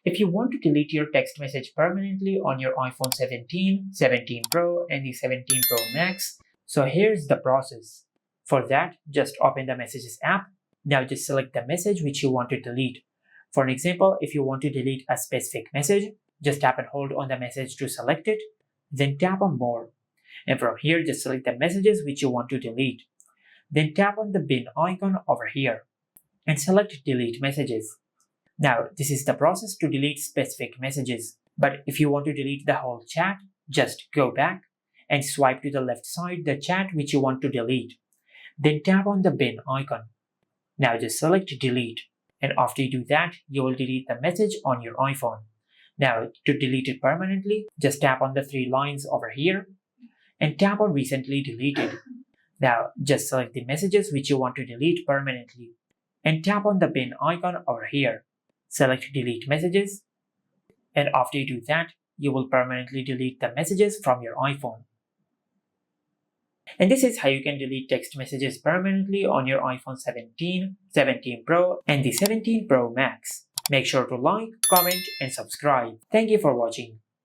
If you want to delete your text message permanently on your iPhone 17, 17 Pro, and the 17 Pro Max, so here's the process. For that, just open the Messages app. Now just select the message which you want to delete. For an example, if you want to delete a specific message, just tap and hold on the message to select it, then tap on More. And from here, just select the messages which you want to delete. Then tap on the bin icon over here and select Delete Messages. Now, this is the process to delete specific messages. But if you want to delete the whole chat, just go back and swipe to the left side the chat which you want to delete. Then tap on the bin icon. Now just select Delete. And after you do that, you will delete the message on your iPhone. Now, to delete it permanently, just tap on the three lines over here and tap on Recently Deleted. Now, just select the messages which you want to delete permanently and tap on the bin icon over here. Select Delete Messages, and after you do that, you will permanently delete the messages from your iPhone. And this is how you can delete text messages permanently on your iPhone 17, 17 Pro, and the 17 Pro Max. Make sure to like, comment, and subscribe. Thank you for watching.